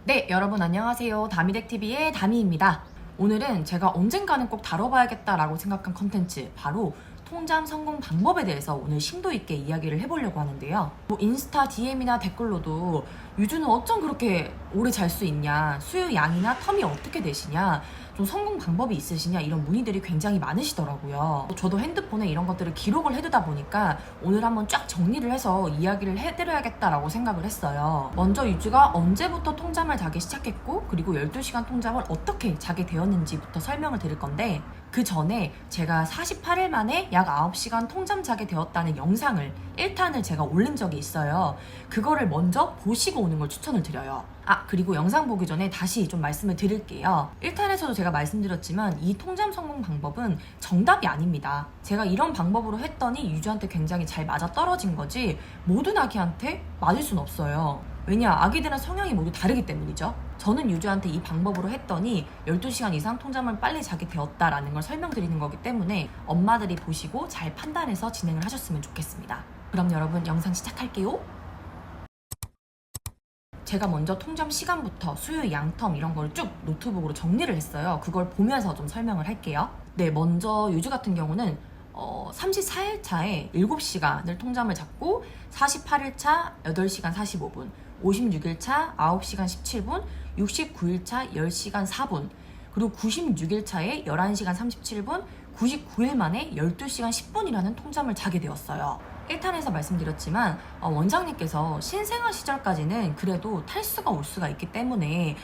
네, 여러분 안녕하세요. 다미덱TV의 다미입니다. 오늘은 제가 언젠가는 꼭 다뤄봐야겠다라고 생각한 컨텐츠, 바로 통잠 성공 방법에 대해서 오늘 심도 있게 이야기를 해보려고 하는데요. 뭐 인스타 DM이나 댓글로도 유주는 어쩜 그렇게 오래 잘 수 있냐, 수유 양이나 텀이 어떻게 되시냐, 좀 성공 방법이 있으시냐, 이런 문의들이 굉장히 많으시더라고요. 저도 핸드폰에 이런 것들을 기록을 해두다 보니까 오늘 한번 쫙 정리를 해서 이야기를 해드려야겠다라고 생각을 했어요. 먼저 유주가 언제부터 통잠을 자기 시작했고, 그리고 12시간 통잠을 어떻게 자게 되었는지부터 설명을 드릴 건데, 그 전에 제가 48일 만에 약 9시간 통잠 자게 되었다는 영상을 1탄을 제가 올린 적이 있어요. 그거를 먼저 보시고 오는 걸 추천을 드려요. 그리고 영상 보기 전에 다시 좀 말씀을 드릴게요. 1탄에서도 제가 말씀드렸지만 이 통잠 성공 방법은 정답이 아닙니다. 제가 이런 방법으로 했더니 유주한테 굉장히 잘 맞아 떨어진 거지 모든 아기한테 맞을 순 없어요. 왜냐, 아기들은 성향이 모두 다르기 때문이죠. 저는 유주한테 이 방법으로 했더니 12시간 이상 통잠을 빨리 자게 되었다라는 걸 설명드리는 거기 때문에 엄마들이 보시고 잘 판단해서 진행을 하셨으면 좋겠습니다. 그럼 여러분 영상 시작할게요. 제가 먼저 통잠 시간부터 수유, 양텀 이런 걸 쭉 노트북으로 정리를 했어요. 그걸 보면서 좀 설명을 할게요. 네, 먼저 유주 같은 경우는 34일 차에 7시간을 통잠을 잤고, 48일 차 8시간 45분, 56일 차 9시간 17분, 69일 차 10시간 4분, 그리고 96일 차에 11시간 37분, 99일 만에 12시간 10분이라는 통잠을 자게 되었어요. 1탄에서 말씀드렸지만 원장님께서 신생아 시절까지는 그래도 탈수가 올 수가 있기 때문에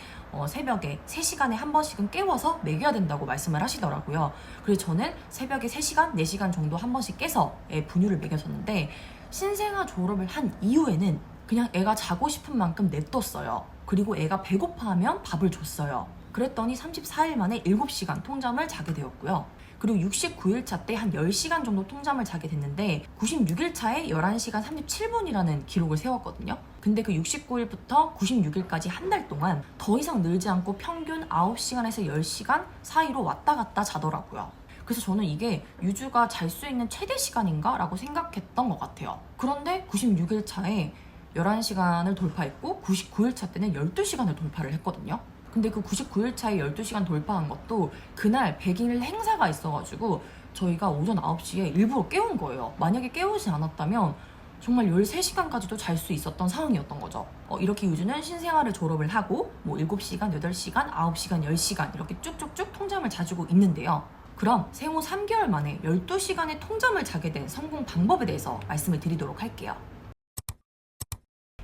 새벽에 3시간에 한 번씩은 깨워서 먹여야 된다고 말씀을 하시더라고요. 그래서 저는 새벽에 3시간, 4시간 정도 한 번씩 깨서 애 분유를 먹여줬는데, 신생아 졸업을 한 이후에는 그냥 애가 자고 싶은 만큼 냅뒀어요. 그리고 애가 배고파하면 밥을 줬어요. 그랬더니 34일 만에 7시간 통잠을 자게 되었고요. 그리고 69일 차 때 한 10시간 정도 통잠을 자게 됐는데, 96일 차에 11시간 37분이라는 기록을 세웠거든요. 근데 그 69일부터 96일까지 한 달 동안 더 이상 늘지 않고 평균 9시간에서 10시간 사이로 왔다 갔다 자더라고요. 그래서 저는 이게 유주가 잘 수 있는 최대 시간인가? 라고 생각했던 것 같아요. 그런데 96일 차에 11시간을 돌파했고, 99일 차 때는 12시간을 돌파를 했거든요. 근데 그 99일 차에 12시간 돌파한 것도 그날 100일 행사가 있어가지고 저희가 오전 9시에 일부러 깨운 거예요. 만약에 깨우지 않았다면 정말 13시간까지도 잘 수 있었던 상황이었던 거죠. 이렇게 유주는 신생아를 졸업을 하고 7시간, 8시간, 9시간, 10시간 이렇게 쭉쭉쭉 통잠을 자주고 있는데요. 그럼 생후 3개월 만에 12시간의 통잠을 자게 된 성공 방법에 대해서 말씀을 드리도록 할게요.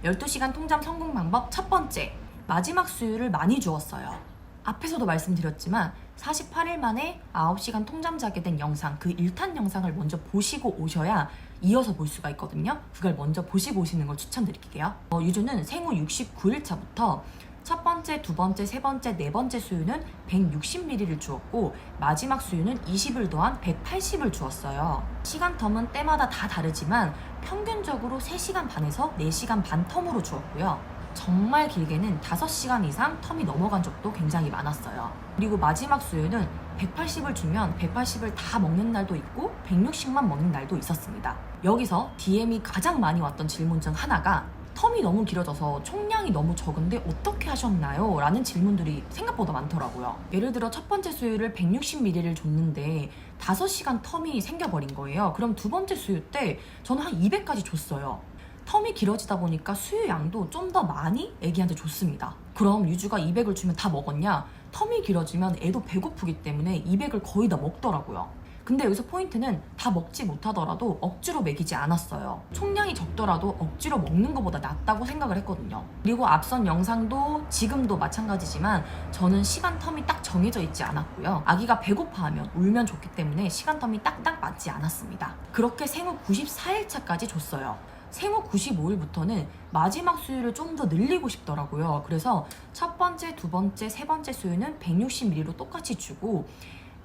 12시간 통잠 성공 방법 첫 번째, 마지막 수유를 많이 주었어요. 앞에서도 말씀드렸지만 48일 만에 9시간 통잠 자게 된 영상, 그 1탄 영상을 먼저 보시고 오셔야 이어서 볼 수가 있거든요. 그걸 먼저 보시고 오시는 걸 추천드릴게요. 유주는 생후 69일 차부터 첫 번째, 두 번째, 세 번째, 네 번째 수유는 160ml를 주었고, 마지막 수유는 20을 더한 180을 주었어요. 시간 텀은 때마다 다 다르지만 평균적으로 3시간 반에서 4시간 반 텀으로 주었고요. 정말 길게는 5시간 이상 텀이 넘어간 적도 굉장히 많았어요. 그리고 마지막 수유는 180을 주면 180을 다 먹는 날도 있고 160만 먹는 날도 있었습니다. 여기서 DM이 가장 많이 왔던 질문 중 하나가, 텀이 너무 길어져서 총량이 너무 적은데 어떻게 하셨나요? 라는 질문들이 생각보다 많더라고요. 예를 들어 첫 번째 수유를 160ml를 줬는데 5시간 텀이 생겨버린 거예요. 그럼 두 번째 수유 때 저는 한 200까지 줬어요. 텀이 길어지다 보니까 수유 양도 좀 더 많이 애기한테 줬습니다. 그럼 유주가 200을 주면 다 먹었냐? 텀이 길어지면 애도 배고프기 때문에 200을 거의 다 먹더라고요. 근데 여기서 포인트는 다 먹지 못하더라도 억지로 먹이지 않았어요. 총량이 적더라도 억지로 먹는 것보다 낫다고 생각을 했거든요. 그리고 앞선 영상도 지금도 마찬가지지만 저는 시간 텀이 딱 정해져 있지 않았고요. 아기가 배고파하면 울면 좋기 때문에 시간 텀이 딱딱 맞지 않았습니다. 그렇게 생후 94일 차까지 줬어요. 생후 95일부터는 마지막 수유를 좀 더 늘리고 싶더라고요. 그래서 첫 번째, 두 번째, 세 번째 수유는 160ml로 똑같이 주고,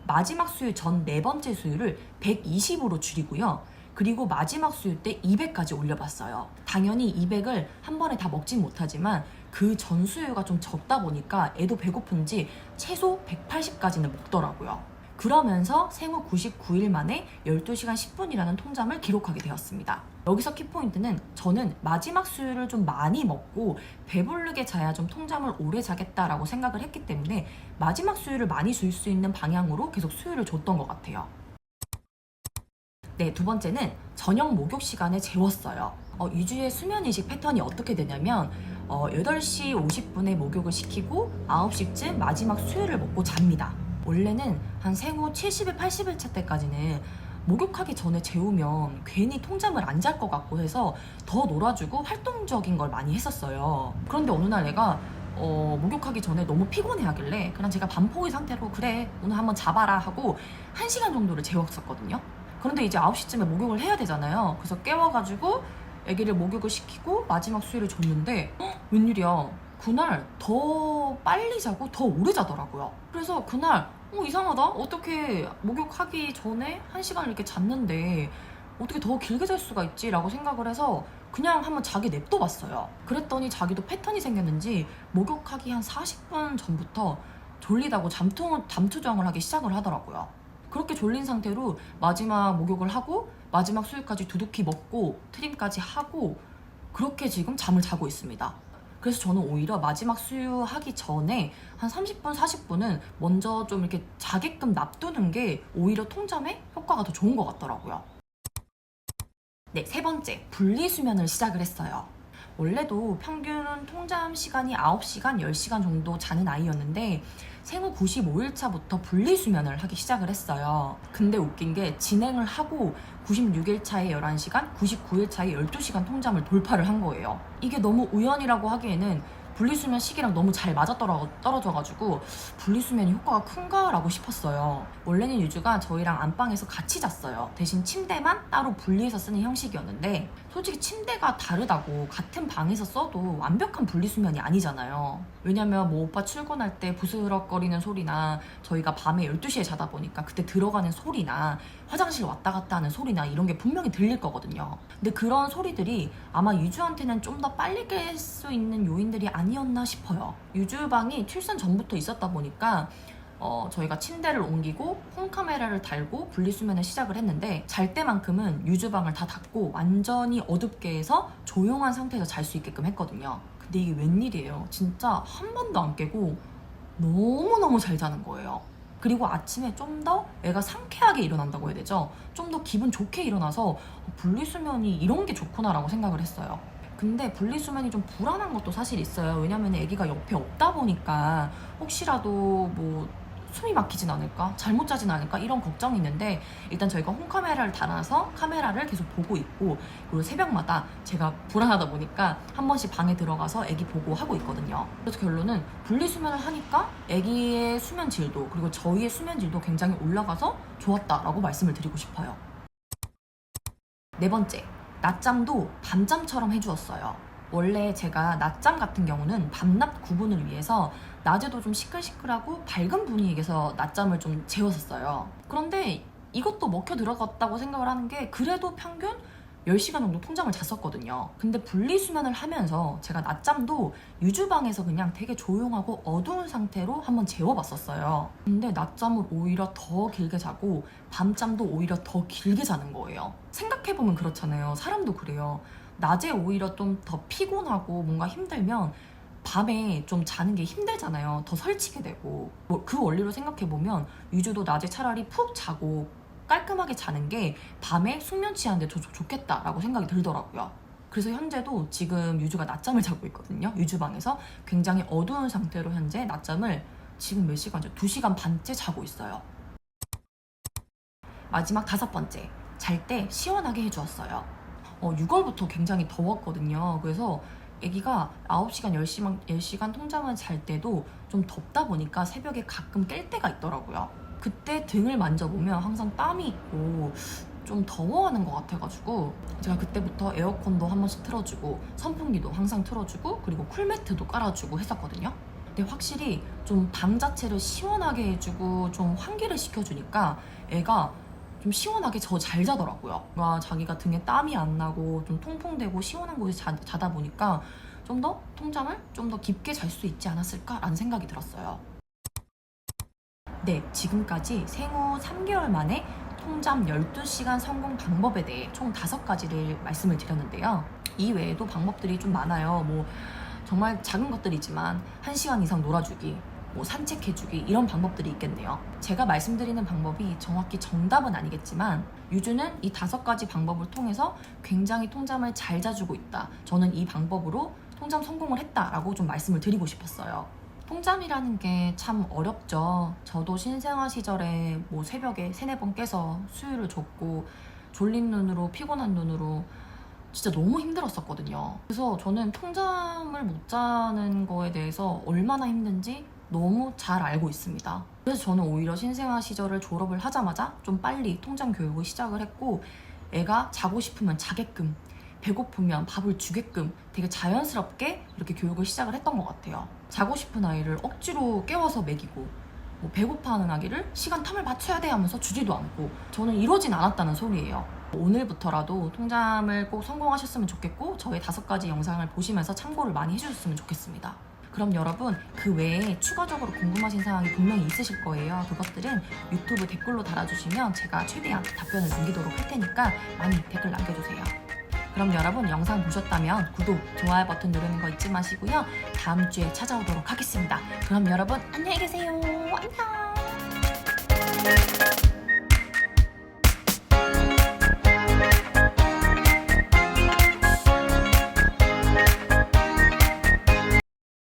마지막 수유 전 네 번째 수유를 120으로 줄이고요. 그리고 마지막 수유 때 200까지 올려봤어요. 당연히 200을 한 번에 다 먹진 못하지만 그 전 수유가 좀 적다 보니까 애도 배고픈지 최소 180까지는 먹더라고요. 그러면서 생후 99일 만에 12시간 10분이라는 통잠을 기록하게 되었습니다. 여기서 키포인트는 저는 마지막 수유를 좀 많이 먹고 배부르게 자야 좀 통잠을 오래 자겠다라고 생각을 했기 때문에 마지막 수유를 많이 줄 수 있는 방향으로 계속 수유를 줬던 것 같아요. 네, 두 번째는 저녁 목욕 시간에 재웠어요. 유주의 수면 이식 패턴이 어떻게 되냐면 8시 50분에 목욕을 시키고 9시쯤 마지막 수유를 먹고 잡니다. 원래는 한 생후 70일, 80일 차 때까지는 목욕하기 전에 재우면 괜히 통잠을 안 잘 것 같고 해서 더 놀아주고 활동적인 걸 많이 했었어요. 그런데 어느 날 애가 목욕하기 전에 너무 피곤해 하길래 그냥 제가 반포기 상태로 그래 오늘 한번 잡아라 하고 1시간 정도를 재웠었거든요. 그런데 이제 9시쯤에 목욕을 해야 되잖아요. 그래서 깨워가지고 아기를 목욕을 시키고 마지막 수유를 줬는데 웬일이야, 그날 더 빨리 자고 더 오래 자더라고요. 그래서 그날 이상하다, 어떻게 목욕하기 전에 1시간 이렇게 잤는데 어떻게 더 길게 잘 수가 있지? 라고 생각을 해서 그냥 한번 자기 냅둬봤어요. 그랬더니 자기도 패턴이 생겼는지 목욕하기 한 40분 전부터 졸리다고 잠투정을 하기 시작을 하더라고요. 그렇게 졸린 상태로 마지막 목욕을 하고 마지막 수유까지 두둑히 먹고 트림까지 하고 그렇게 지금 잠을 자고 있습니다. 그래서 저는 오히려 마지막 수유하기 전에 한 30분, 40분은 먼저 좀 이렇게 자게끔 놔두는 게 오히려 통잠에 효과가 더 좋은 것 같더라고요. 네, 세 번째, 분리수면을 시작을 했어요. 원래도 평균 통잠 시간이 9시간, 10시간 정도 자는 아이였는데 생후 95일 차부터 분리수면을 하기 시작을 했어요. 근데 웃긴 게 진행을 하고 96일 차에 11시간, 99일 차에 12시간 통잠을 돌파를 한 거예요. 이게 너무 우연이라고 하기에는 분리수면 시기랑 너무 잘 맞아떨어져가지고 분리수면이 효과가 큰가라고 싶었어요. 원래는 유주가 저희랑 안방에서 같이 잤어요. 대신 침대만 따로 분리해서 쓰는 형식이었는데 솔직히 침대가 다르다고 같은 방에서 써도 완벽한 분리수면이 아니잖아요. 왜냐면 뭐 오빠 출근할 때 부스럭거리는 소리나 저희가 밤에 12시에 자다 보니까 그때 들어가는 소리나 화장실 왔다 갔다 하는 소리나 이런 게 분명히 들릴 거거든요. 근데 그런 소리들이 아마 유주한테는 좀 더 빨리 깰 수 있는 요인들이 아니었나 싶어요. 유주 방이 출산 전부터 있었다 보니까 저희가 침대를 옮기고 홈카메라를 달고 분리수면을 시작을 했는데 잘 때만큼은 유주방을 다 닫고 완전히 어둡게 해서 조용한 상태에서 잘 수 있게끔 했거든요. 근데 이게 웬일이에요. 진짜 한 번도 안 깨고 너무너무 잘 자는 거예요. 그리고 아침에 좀 더 애가 상쾌하게 일어난다고 해야 되죠. 좀 더 기분 좋게 일어나서 분리수면이 이런 게 좋구나라고 생각을 했어요. 근데 분리수면이 좀 불안한 것도 사실 있어요. 왜냐면 아기가 옆에 없다 보니까 혹시라도 뭐 숨이 막히진 않을까? 잘못 자진 않을까? 이런 걱정이 있는데 일단 저희가 홈카메라를 달아서 카메라를 계속 보고 있고 그리고 새벽마다 제가 불안하다 보니까 한 번씩 방에 들어가서 아기 보고 하고 있거든요. 그래서 결론은 분리수면을 하니까 아기의 수면 질도 그리고 저희의 수면 질도 굉장히 올라가서 좋았다라고 말씀을 드리고 싶어요. 네 번째, 낮잠도 밤잠처럼 해주었어요. 원래 제가 낮잠 같은 경우는 밤낮 구분을 위해서 낮에도 좀 시끌시끌하고 밝은 분위기에서 낮잠을 좀 재웠었어요. 그런데 이것도 먹혀 들어갔다고 생각을 하는 게 그래도 평균 10시간 정도 통잠을 잤었거든요. 근데 분리수면을 하면서 제가 낮잠도 유주방에서 그냥 되게 조용하고 어두운 상태로 한번 재워봤었어요. 근데 낮잠을 오히려 더 길게 자고 밤잠도 오히려 더 길게 자는 거예요. 생각해보면 그렇잖아요. 사람도 그래요. 낮에 오히려 좀 더 피곤하고 뭔가 힘들면 밤에 좀 자는 게 힘들잖아요. 더 설치게 되고 뭐 그 원리로 생각해보면 유주도 낮에 차라리 푹 자고 깔끔하게 자는 게 밤에 숙면 취하는데 좋겠다라고 생각이 들더라고요. 그래서 현재도 지금 유주가 낮잠을 자고 있거든요. 유주방에서 굉장히 어두운 상태로 현재 낮잠을 지금 몇 시간째? 2시간 반째 자고 있어요. 마지막 5번째, 잘 때 시원하게 해주었어요. 6월부터 굉장히 더웠거든요. 그래서 아기가 9시간, 10시간 통잠을 잘 때도 좀 덥다 보니까 새벽에 가끔 깰 때가 있더라고요. 그때 등을 만져보면 항상 땀이 있고 좀 더워하는 것 같아가지고 제가 그때부터 에어컨도 한 번씩 틀어주고 선풍기도 항상 틀어주고 그리고 쿨매트도 깔아주고 했었거든요. 근데 확실히 좀 방 자체를 시원하게 해주고 좀 환기를 시켜주니까 애가 좀 시원하게 잘 자더라고요. 자기가 등에 땀이 안 나고 좀 통풍되고 시원한 곳에 자다 보니까 좀 더 통잠을 좀 더 깊게 잘 수 있지 않았을까라는 생각이 들었어요. 네, 지금까지 생후 3개월 만에 통잠 12시간 성공 방법에 대해 총 5가지를 말씀을 드렸는데요. 이 외에도 방법들이 좀 많아요. 뭐 정말 작은 것들이지만 1시간 이상 놀아주기, 뭐 산책해주기, 이런 방법들이 있겠네요. 제가 말씀드리는 방법이 정확히 정답은 아니겠지만 유주는 이 5가지 방법을 통해서 굉장히 통잠을 잘 자주고 있다, 저는 이 방법으로 통잠 성공을 했다라고 좀 말씀을 드리고 싶었어요. 통잠이라는 게 참 어렵죠. 저도 신생아 시절에 뭐 새벽에 3-4번 깨서 수유를 줬고 졸린 눈으로, 피곤한 눈으로 진짜 너무 힘들었었거든요. 그래서 저는 통잠을 못 자는 거에 대해서 얼마나 힘든지 너무 잘 알고 있습니다. 그래서 저는 오히려 신생아 시절을 졸업을 하자마자 좀 빨리 통잠 교육을 시작을 했고, 애가 자고 싶으면 자게끔, 배고프면 밥을 주게끔 되게 자연스럽게 이렇게 교육을 시작을 했던 것 같아요. 자고 싶은 아이를 억지로 깨워서 먹이고, 뭐 배고파하는 아기를 시간 텀을 맞춰야 돼 하면서 주지도 않고, 저는 이러진 않았다는 소리예요. 오늘부터라도 통잠을 꼭 성공하셨으면 좋겠고, 저의 5가지 영상을 보시면서 참고를 많이 해주셨으면 좋겠습니다. 그럼 여러분, 그 외에 추가적으로 궁금하신 사항이 분명히 있으실 거예요. 그것들은 유튜브 댓글로 달아주시면 제가 최대한 답변을 남기도록 할 테니까 많이 댓글 남겨주세요. 그럼 여러분, 영상 보셨다면 구독, 좋아요 버튼 누르는 거 잊지 마시고요. 다음 주에 찾아오도록 하겠습니다. 그럼 여러분, 안녕히 계세요. 안녕.